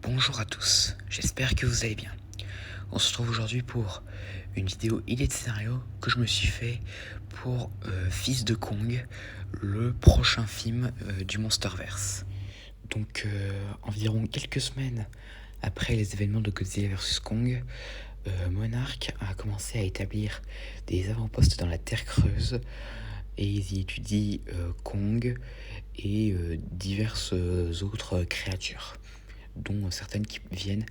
Bonjour à tous, j'espère que vous allez bien. On se retrouve aujourd'hui pour une vidéo idée de scénario que je me suis fait pour Fils de Kong, le prochain film du Monsterverse. Donc environ quelques semaines après les événements de Godzilla vs Kong, Monarch a commencé à établir des avant-postes dans la Terre creuse et ils y étudient Kong et diverses autres créatures, dont certaines qui viennent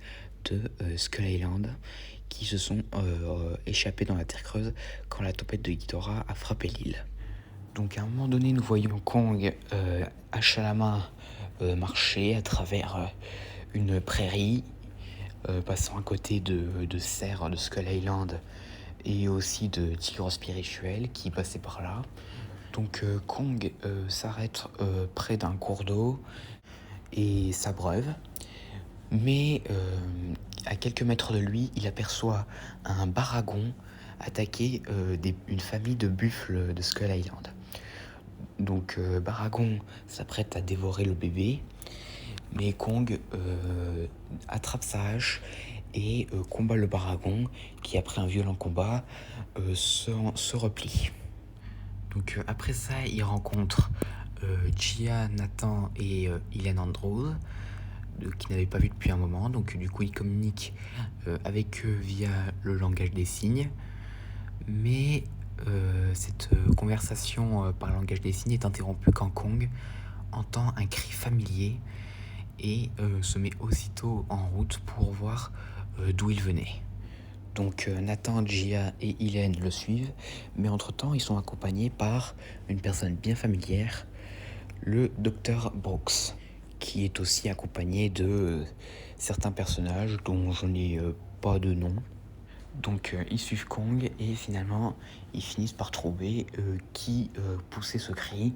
de Skull Island, qui se sont échappées dans la Terre creuse quand la tempête de Ghidorah a frappé l'île. Donc à un moment donné, nous voyons Kong hache à la main marcher à travers une prairie, passant à côté de cerfs de Skull Island et aussi de tigres spirituels qui passaient par là. Donc Kong s'arrête près d'un cours d'eau et s'abreuve. Mais à quelques mètres de lui, il aperçoit un baragon attaquer une famille de buffles de Skull Island. Donc Baragon s'apprête à dévorer le bébé, mais Kong attrape sa hache et combat le Baragon, qui après un violent combat se replie. Donc après ça, il rencontre Gia, Nathan et Ilan Andrews, qui n'avaient pas vu depuis un moment. Donc du coup, il communique avec eux via le langage des signes. Mais cette conversation par langage des signes est interrompue quand Kong entend un cri familier et se met aussitôt en route pour voir d'où il venait. Donc Nathan, Gia et Hélène le suivent, mais entre-temps, ils sont accompagnés par une personne bien familière, le Dr Brooks, qui est aussi accompagné de certains personnages dont je n'ai pas de nom. Donc ils suivent Kong et finalement ils finissent par trouver qui poussait ce cri.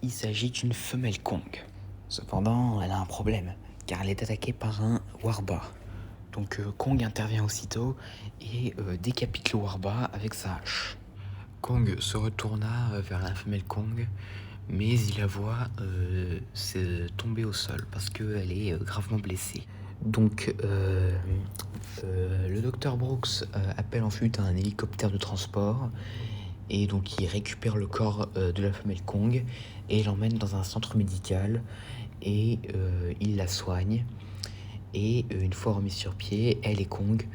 Il s'agit d'une femelle Kong. Cependant, elle a un problème, car elle est attaquée par un Warba. Donc Kong intervient aussitôt et décapite le Warba avec sa hache. Kong se retourna vers la femelle Kong, mais il la voit tomber au sol parce qu'elle est gravement blessée. Donc le docteur Brooks appelle ensuite un hélicoptère de transport et donc il récupère le corps de la femelle Kong et l'emmène dans un centre médical et il la soigne. Et une fois remise sur pied, elle et Kong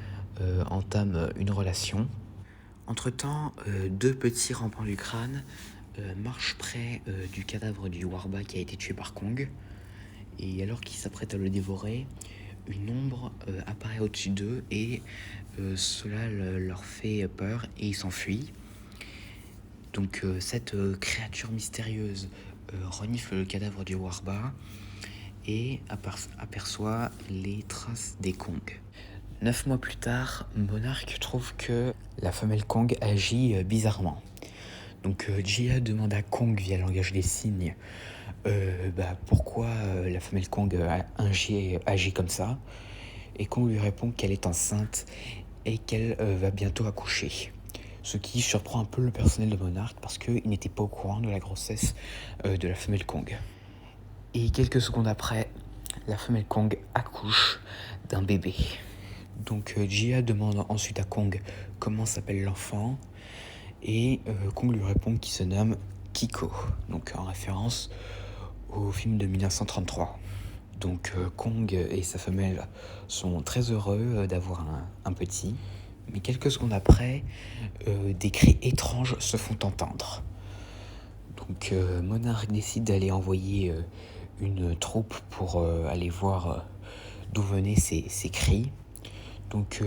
entament une relation. Entre-temps, deux petits rampants du crâne marchent près du cadavre du Warba qui a été tué par Kong. Et alors qu'ils s'apprêtent à le dévorer, une ombre apparaît au-dessus d'eux et cela leur fait peur et ils s'enfuient. Donc cette créature mystérieuse renifle le cadavre du Warba et aperçoit les traces des Kong. 9 mois plus tard, Monarch trouve que la femelle Kong agit bizarrement. Donc Gia demande à Kong via le langage des signes pourquoi la femelle Kong agit comme ça. Et Kong lui répond qu'elle est enceinte et qu'elle va bientôt accoucher. Ce qui surprend un peu le personnel de Monarch parce qu'il n'était pas au courant de la grossesse de la femelle Kong. Et quelques secondes après, la femelle Kong accouche d'un bébé. Donc Gia demande ensuite à Kong comment s'appelle l'enfant et Kong lui répond qu'il se nomme Kiko, donc en référence au film de 1933. Donc Kong et sa femelle sont très heureux d'avoir un petit, mais quelques secondes après, des cris étranges se font entendre. Donc Monarch décide d'aller envoyer une troupe pour aller voir d'où venaient ces cris. Donc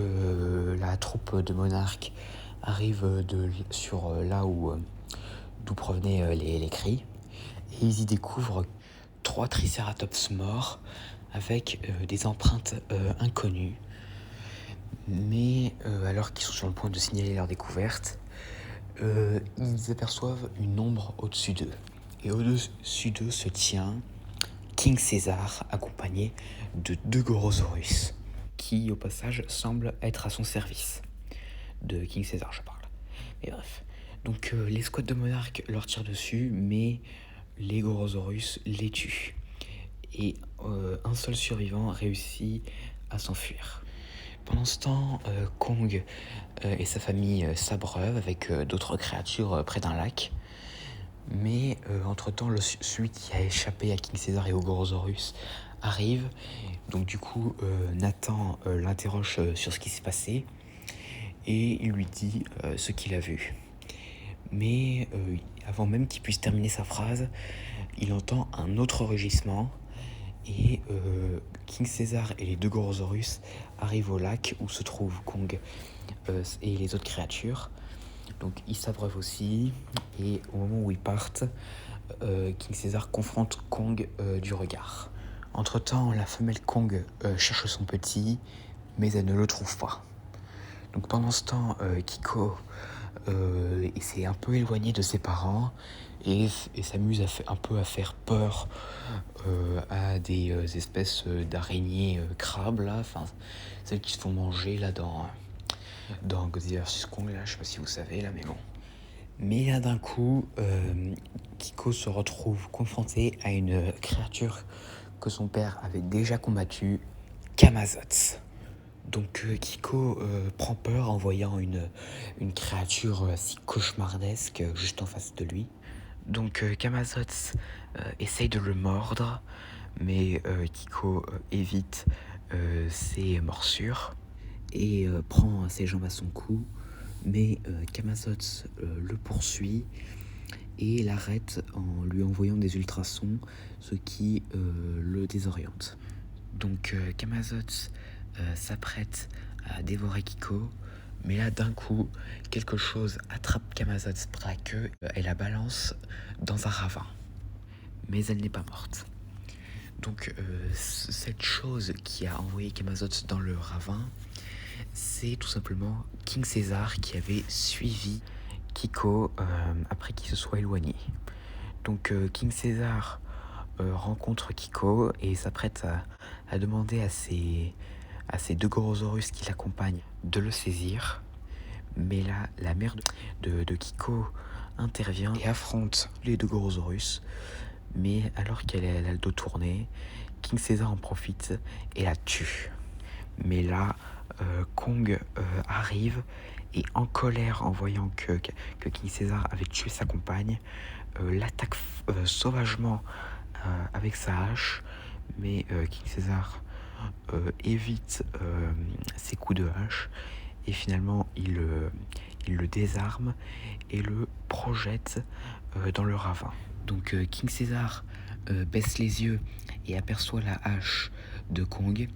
la troupe de Monarch arrive sur là d'où provenaient les cris et ils y découvrent 3 tricératops morts avec des empreintes inconnues. Mais alors qu'ils sont sur le point de signaler leur découverte, ils aperçoivent une ombre au-dessus d'eux. Et au-dessus d'eux se tient King César accompagné de 2 Gorosaurus, qui au passage semble être à son service. De King César je parle. Mais bref. Donc l'escouade de Monarch leur tire dessus, mais les Gorosaurus les tuent. et un seul survivant réussit à s'enfuir. Pendant ce temps, Kong et sa famille s'abreuvent avec d'autres créatures près d'un lac. Mais entre-temps, celui qui a échappé à King César et au Gorosaurus arrive. Donc du coup, Nathan l'interroge sur ce qui s'est passé et il lui dit ce qu'il a vu. Mais avant même qu'il puisse terminer sa phrase, il entend un autre rugissement et King César et les deux Gorosaurus arrivent au lac où se trouvent Kong et les autres créatures. Donc ils s'abreuvent aussi et au moment où ils partent, King César confronte Kong du regard. Entre-temps, la femelle Kong cherche son petit, mais elle ne le trouve pas. Donc pendant ce temps, Kiko s'est un peu éloigné de ses parents et s'amuse un peu à faire peur à des espèces d'araignées crabes là, enfin celles qui se font manger là dans Godzilla vs Kong là, je sais pas si vous savez là, mais bon. Mais là d'un coup, Kiko se retrouve confronté à une créature que son père avait déjà combattue, Camazotz. Donc Kiko prend peur en voyant une créature si cauchemardesque juste en face de lui. Donc Camazotz essaye de le mordre, mais Kiko évite ses morsures et prend ses jambes à son cou. Mais Camazotz le poursuit et l'arrête en lui envoyant des ultrasons, ce qui le désoriente. Donc Camazotz s'apprête à dévorer Kiko, mais là d'un coup, quelque chose attrape Camazotz par la queue et la balance dans un ravin. Mais elle n'est pas morte. Donc cette chose qui a envoyé Camazotz dans le ravin, c'est tout simplement King César qui avait suivi Kiko après qu'il se soit éloigné. Donc King César rencontre Kiko et s'apprête à demander à ses deux Gorosaurus qui l'accompagnent de le saisir. Mais là, la mère de Kiko intervient et affronte les deux Gorosaurus. Mais alors qu'elle a le dos tourné, King César en profite et la tue. Mais là, Kong arrive et en colère en voyant que King César avait tué sa compagne, l'attaque sauvagement avec sa hache, mais King César évite ses coups de hache et finalement il le désarme et le projette dans le ravin. Donc King César baisse les yeux et aperçoit la hache de Kong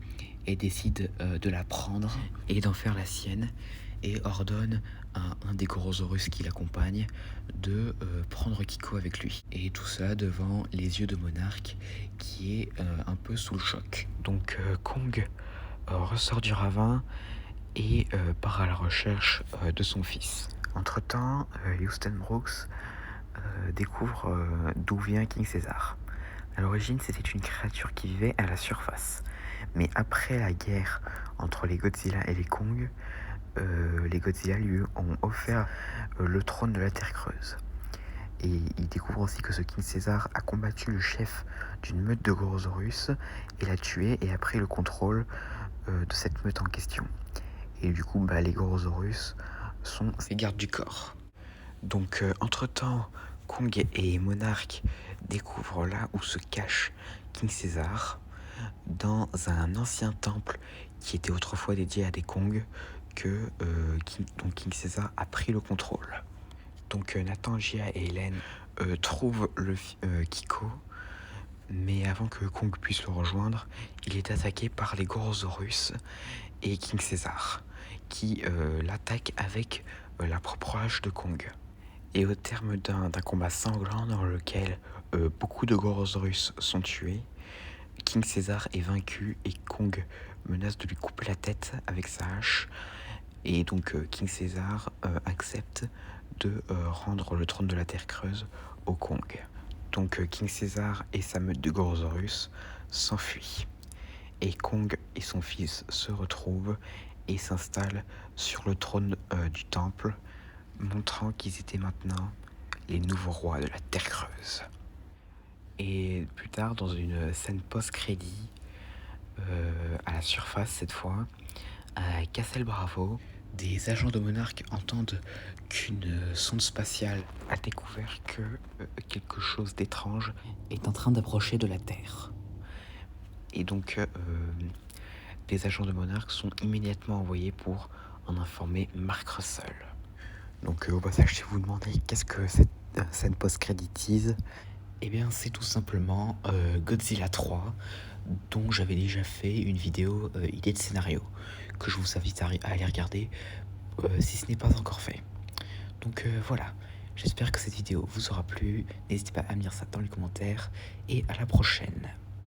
et décide de la prendre et d'en faire la sienne et ordonne à un des Gorosaurus qui l'accompagne de prendre Kiko avec lui. Et tout ça devant les yeux de Monarque qui est un peu sous le choc. Donc Kong ressort du ravin et part à la recherche de son fils. Entre-temps, Houston Brooks découvre d'où vient King César. À l'origine, c'était une créature qui vivait à la surface. Mais après la guerre entre les Godzilla et les Kong, les Godzilla lui ont offert le trône de la Terre creuse. Et il découvre aussi que ce King César a combattu le chef d'une meute de Gorosaurus et l'a tué et a pris le contrôle de cette meute en question. Et du coup, les Gorosaurus sont ses gardes du corps. Donc, entre-temps, Kong et Monarque découvrent là où se cache King César, dans un ancien temple qui était autrefois dédié à des Kong, dont King César a pris le contrôle. Donc Nathan, Gia et Hélène trouvent Kiko, mais avant que Kong puisse le rejoindre, il est attaqué par les Gorosaurus et King César, qui l'attaquent avec la propre hache de Kong. Et au terme d'un combat sanglant dans lequel beaucoup de Gorosaurus sont tués, King César est vaincu et Kong menace de lui couper la tête avec sa hache. Et donc King César accepte de rendre le trône de la Terre creuse au Kong. Donc King César et sa meute de Gorosaurus s'enfuient. Et Kong et son fils se retrouvent et s'installent sur le trône du temple, montrant qu'ils étaient maintenant les nouveaux rois de la Terre creuse. Et plus tard, dans une scène post-crédit, à la surface cette fois, à Castle Bravo, des agents de Monarch entendent qu'une sonde spatiale a découvert que quelque chose d'étrange est en train d'approcher de la Terre. Et donc, les agents de Monarch sont immédiatement envoyés pour en informer Mark Russell. Donc, au passage, si vous vous demandez qu'est-ce que cette scène post-créditise, eh bien, c'est tout simplement Godzilla 3, dont j'avais déjà fait une vidéo idée de scénario, que je vous invite à aller regarder si ce n'est pas encore fait. Donc voilà, j'espère que cette vidéo vous aura plu, n'hésitez pas à me dire ça dans les commentaires, et à la prochaine.